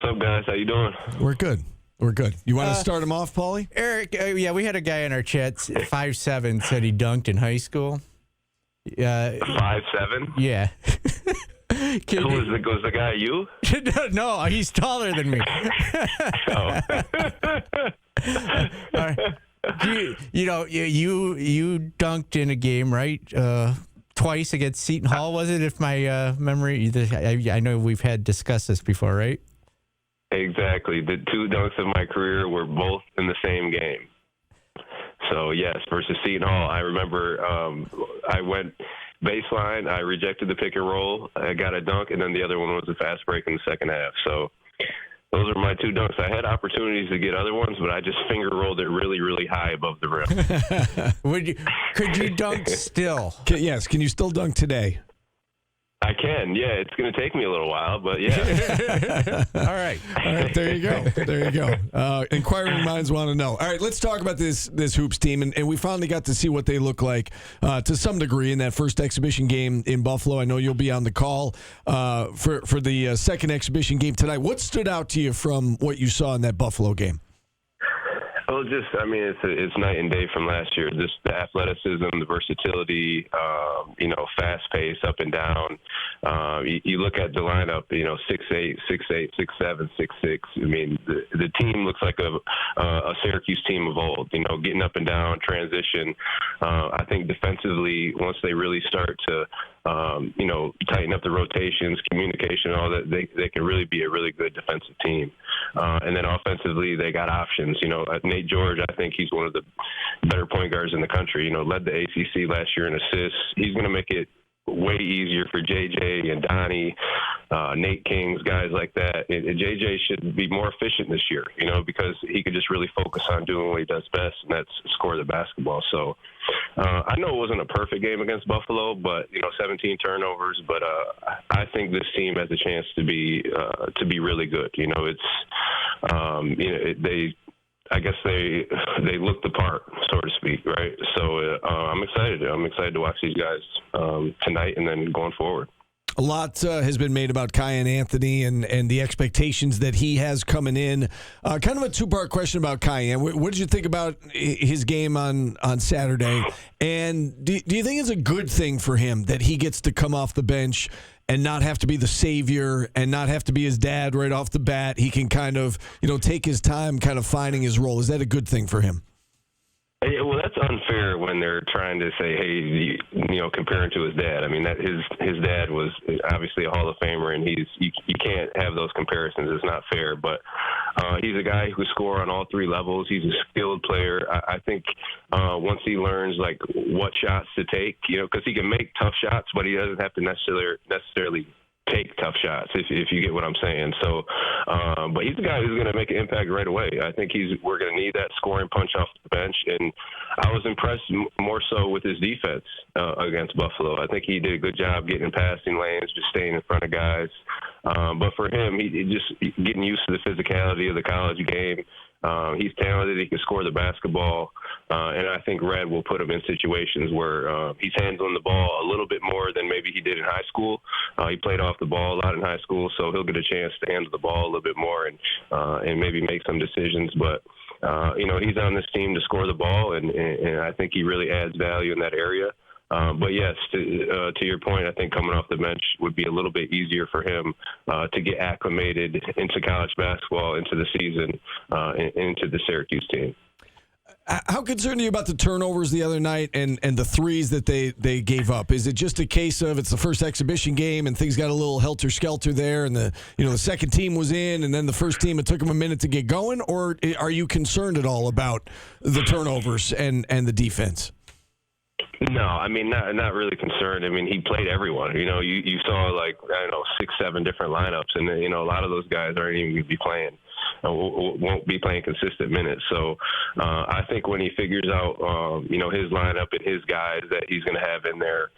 What's up, guys? How you doing? We're good. We're good. You want to start him off, Paulie? Eric, yeah, we had a guy in our chat, 5'7", said he dunked in high school. 5'7"? Yeah. Was the guy you? No, he's taller than me. Oh. You dunked in a game, right? Twice against Seton Hall, was it? If my memory, I know we've had discussed this before, right? Exactly. The two dunks of my career were both in the same game. So, yes, versus Seton Hall. I remember I went baseline. I rejected the pick and roll. I got a dunk, and then the other one was a fast break in the second half. So those are my two dunks. I had opportunities to get other ones, but I just finger rolled it really, really high above the rim. Could you dunk still? Yes. Can you still dunk today? I can, yeah. It's going to take me a little while, but yeah. All right. There you go. There you go. Inquiring minds want to know. All right, let's talk about this hoops team, and we finally got to see what they look like to some degree in that first exhibition game in Buffalo. I know you'll be on the call for the second exhibition game tonight. What stood out to you from what you saw in that Buffalo game? Well, it's night and day from last year. Just the athleticism, the versatility, fast pace up and down. You look at the lineup, 6'8", 6'8", 6'7", 6'6". I mean, the team looks like a Syracuse team of old. Getting up and down, transition. I think defensively, once they really start to tighten up the rotations, communication, all that, they can really be a really good defensive team. And then offensively, they got options. Nate George, I think he's one of the better point guards in the country. Led the ACC last year in assists. He's going to make it way easier for JJ and Donnie, Nate Kings, guys like that. And JJ should be more efficient this year, because he could just really focus on doing what he does best, and that's score the basketball. So I know it wasn't a perfect game against Buffalo, but 17 turnovers. But I think this team has a chance to be really good. I guess they look the part, so to speak, right? So I'm excited. I'm excited to watch these guys tonight and then going forward. A lot has been made about Kayenne Anthony and the expectations that he has coming in. Kind of a two-part question about Kiyan. What did you think about his game on Saturday? And do you think it's a good thing for him that he gets to come off the bench and not have to be the savior and not have to be his dad right off the bat? He can kind of, take his time kind of finding his role. Is that a good thing for him? Well, that's unfair when they're trying to say, hey, comparing to his dad. I mean, that his dad was obviously a Hall of Famer, and you can't have those comparisons. It's not fair. But he's a guy who score on all three levels. He's a skilled player. I think once he learns what shots to take, because he can make tough shots, but he doesn't have to necessarily take tough shots, if you get what I'm saying. So, but he's a guy who's going to make an impact right away. I think we're going to need that scoring punch off the bench, and I was impressed more so with his defense against Buffalo. I think he did a good job getting in passing lanes, just staying in front of guys. But for him, he just getting used to the physicality of the college game. He's talented. He can score the basketball. And I think Red will put him in situations where he's handling the ball a little bit more than maybe he did in high school. He played off the ball a lot in high school, so he'll get a chance to handle the ball a little bit more and maybe make some decisions. But, he's on this team to score the ball, and I think he really adds value in that area. But yes, to your point, I think coming off the bench would be a little bit easier for him to get acclimated into college basketball, into the season, into the Syracuse team. How concerned are you about the turnovers the other night and the threes that they gave up? Is it just a case of it's the first exhibition game and things got a little helter-skelter there and the second team was in and then the first team, it took them a minute to get going? Or are you concerned at all about the turnovers and the defense? No, not really concerned. He played everyone. You saw 6, 7 different lineups, and a lot of those guys aren't even going to be playing. Won't be playing consistent minutes. So I think when he figures out, his lineup and his guys that he's going to have in there,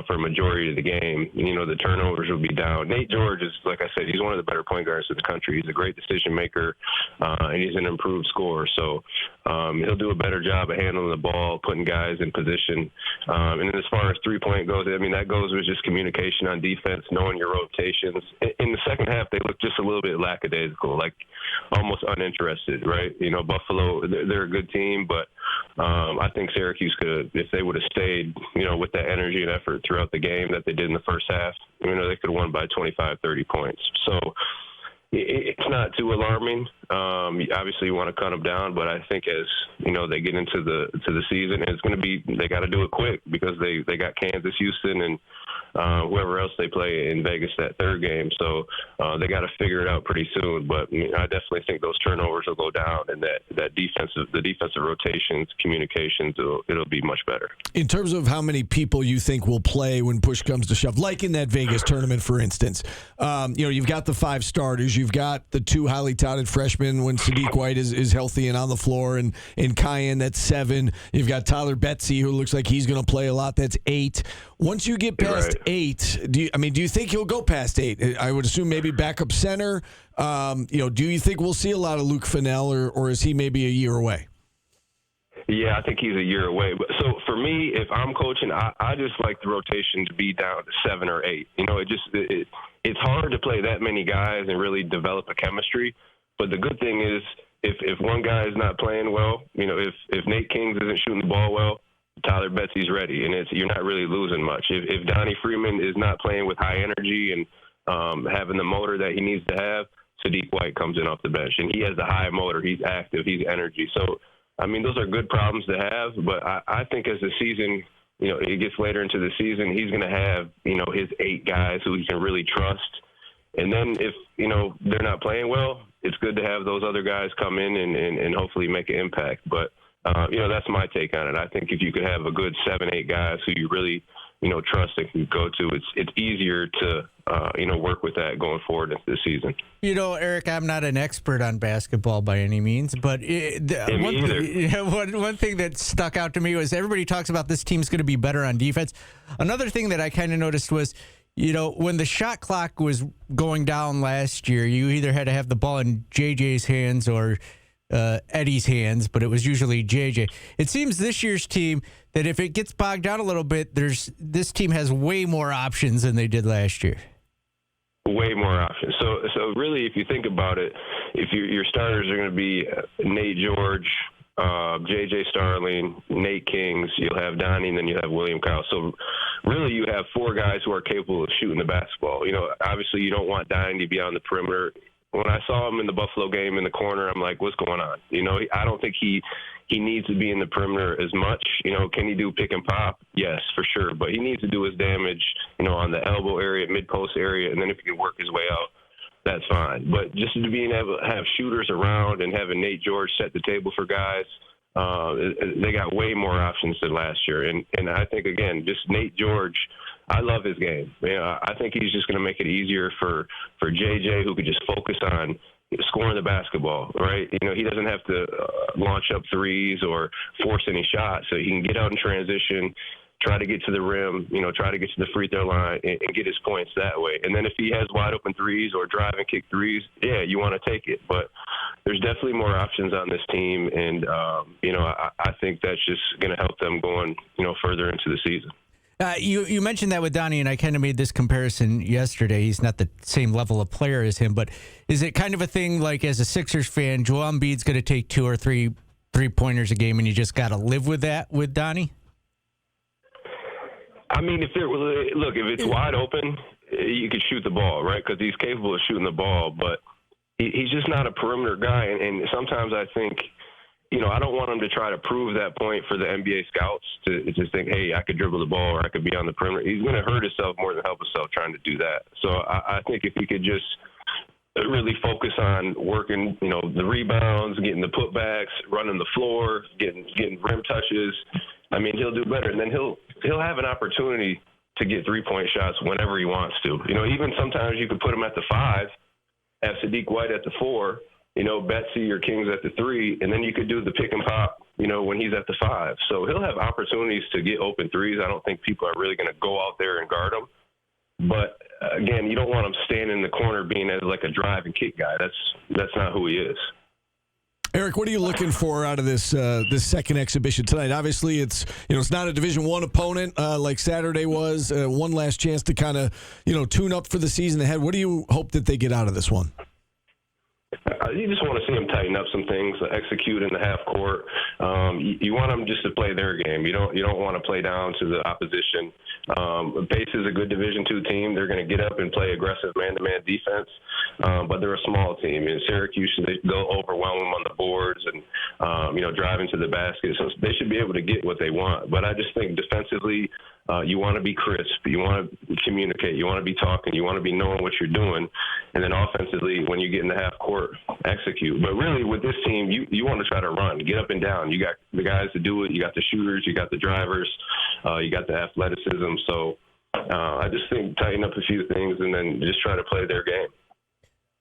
for a majority of the game. The turnovers will be down. Nate George is, like I said, he's one of the better point guards in the country. He's a great decision maker, and he's an improved scorer. So he'll do a better job of handling the ball, putting guys in position. And then as far as three-point goes, that goes with just communication on defense, knowing your rotations. In the second half, they look just a little bit lackadaisical, like almost uninterested, right? Buffalo, they're a good team, but I think Syracuse could, if they would have stayed, with that energy and effort throughout the game that they did in the first half, they could have won by 25, 30 points. So it's not too alarming. Obviously, you want to cut them down, but I think as they get into the season, it's going to be, they got to do it quick because they got Kansas, Houston, and whoever else they play in Vegas that third game. So they got to figure it out pretty soon. But I definitely think those turnovers will go down, and the defensive rotations, communications, it'll be much better. In terms of how many people you think will play when push comes to shove, like in that Vegas tournament, for instance, you've got the 5 starters, you've got the 2 highly touted freshmen when Sadiq White is healthy and on the floor, and Kiyan, that's 7. You've got Tyler Betsy, who looks like he's going to play a lot, that's 8. Once you get past 8, do you think he'll go past 8? I would assume maybe backup center. Do you think we'll see a lot of Luke Fennell, or is he maybe a year away? Yeah, I think he's a year away. But so for me, if I'm coaching, I just like the rotation to be down to 7 or 8. It's hard to play that many guys and really develop a chemistry. But the good thing is, if one guy is not playing well, if Nate Kings isn't shooting the ball well, Tyler Betsy's ready, and you're not really losing much. If Donnie Freeman is not playing with high energy and having the motor that he needs to have, Sadiq White comes in off the bench, and he has the high motor. He's active. He's energy. So, those are good problems to have, but I think as the season, it gets later into the season, he's going to have, his 8 guys who he can really trust. And then if, they're not playing well, it's good to have those other guys come in and hopefully make an impact. But, that's my take on it. I think if you could have a good 7, 8 guys who you really, trust and can go to, it's easier to, work with that going forward into the season. Eric, I'm not an expert on basketball by any means, but one thing that stuck out to me was everybody talks about this team's going to be better on defense. Another thing that I kind of noticed was, when the shot clock was going down last year, you either had to have the ball in JJ's hands or Eddie's hands, but it was usually JJ. It seems this year's team that if it gets bogged down a little bit, this team has way more options than they did last year. Way more options. So really, if you think about it, if your starters are going to be Nate George, J.J. Starling, Nate Kings, you'll have Donnie, and then you'll have William Kyle. So really, you have 4 guys who are capable of shooting the basketball. Obviously, you don't want Donnie to be on the perimeter. When I saw him in the Buffalo game in the corner, I'm like, what's going on? I don't think he needs to be in the perimeter as much. Can he do pick and pop? Yes, for sure. But he needs to do his damage, on the elbow area, mid-post area, and then if he can work his way out, that's fine. But just to being able to have shooters around and having Nate George set the table for guys, they got way more options than last year. And I think, again, just Nate George, I love his game. I think he's just going to make it easier for JJ, who could just focus on scoring the basketball, right? He doesn't have to launch up threes or force any shots, so he can get out in transition, try to get to the rim, try to get to the free throw line and get his points that way. And then if he has wide open threes or drive and kick threes, yeah, you want to take it. But there's definitely more options on this team, and I think that's just going to help them going, further into the season. You mentioned that with Donnie, and I kind of made this comparison yesterday. He's not the same level of player as him, but is it kind of a thing like as a Sixers fan, Joel Embiid's going to take 2 or 3 3-pointers a game, and you just got to live with that with Donnie? If it's wide open, you could shoot the ball, right? Because he's capable of shooting the ball, but he's just not a perimeter guy. And sometimes I think, I don't want him to try to prove that point for the NBA scouts to just think, hey, I could dribble the ball or I could be on the perimeter. He's going to hurt himself more than help himself trying to do that. So I think if he could just really focus on working, the rebounds, getting the putbacks, running the floor, getting rim touches, he'll do better. And then he'll have an opportunity to get 3-point shots whenever he wants to. Even sometimes you could put him at the 5, have Sadiq White at the 4, Betsy or King's at the 3, and then you could do the pick and pop, when he's at the 5. So he'll have opportunities to get open threes. I don't think people are really going to go out there and guard him. But again, you don't want him standing in the corner being as like a drive and kick guy. That's not who he is. Eric, what are you looking for out of this second exhibition tonight? Obviously, it's not a Division I opponent like Saturday was. One last chance to kind of tune up for the season ahead. What do you hope that they get out of this one? You just want to see them tighten up some things, execute in the half court. You want them just to play their game. You don't want to play down to the opposition. Pace is a good Division II team. They're going to get up and play aggressive man-to-man defense, but they're a small team. In Syracuse, they'll overwhelm them on the boards and drive into the basket. So they should be able to get what they want. But I just think defensively, you want to be crisp. You want to communicate. You want to be talking. You want to be knowing what you're doing. And then offensively, when you get in the half court, execute. But really, with this team, you want to try to run, get up and down. You got the guys to do it. You got the shooters. You got the drivers. You got the athleticism. So I just think tighten up a few things and then just try to play their game.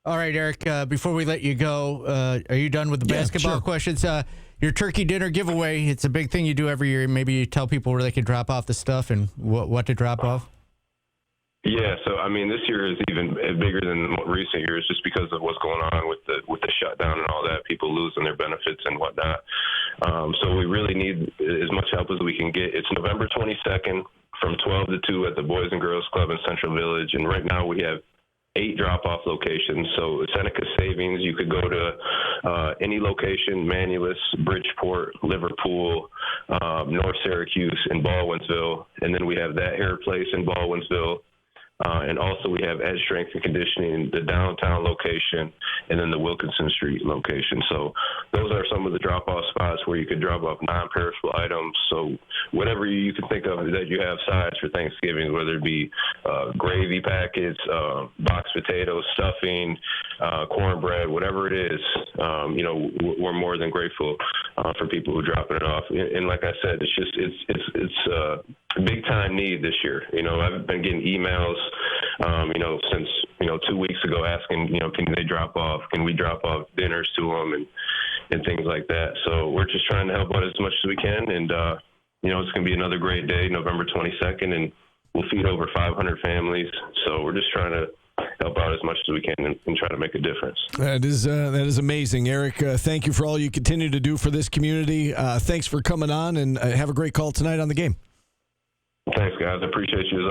All right, Eric, before we let you go, are you done with the basketball questions? Your turkey dinner giveaway, it's a big thing you do every year. Maybe you tell people where they can drop off the stuff and what to drop off. Yeah, so this year is even bigger than recent years just because of what's going on with the shutdown and all that, people losing their benefits and whatnot. So we really need as much help as we can get. It's November 22nd from 12 to 2 at the Boys and Girls Club in Central Village, and right now we have 8 drop-off locations. So Seneca Savings, you could go to any location, Manulus, Bridgeport, Liverpool, North Syracuse, and Baldwinsville. And then we have That Hair Place in Baldwinsville. And also we have Edge Strength and Conditioning, the downtown location, and then the Wilkinson Street location. So those are some of the drop-off spots where you could drop off non-perishable items. So whatever you can think of that you have sides for Thanksgiving, whether it be gravy packets, boxed potatoes, stuffing, cornbread, whatever it is, we're more than grateful for people who are dropping it off. And like I said, it's a big-time need this year. I've been getting emails since 2 weeks ago asking, can they drop off? Can we drop off dinners to them and things like that? So we're just trying to help out as much as we can. And, it's going to be another great day, November 22nd, and we'll feed over 500 families. So we're just trying to help out as much as we can and try to make a difference. That is amazing, Eric. Thank you for all you continue to do for this community. Thanks for coming on, and have a great call tonight on the game. Thanks, guys. I appreciate you as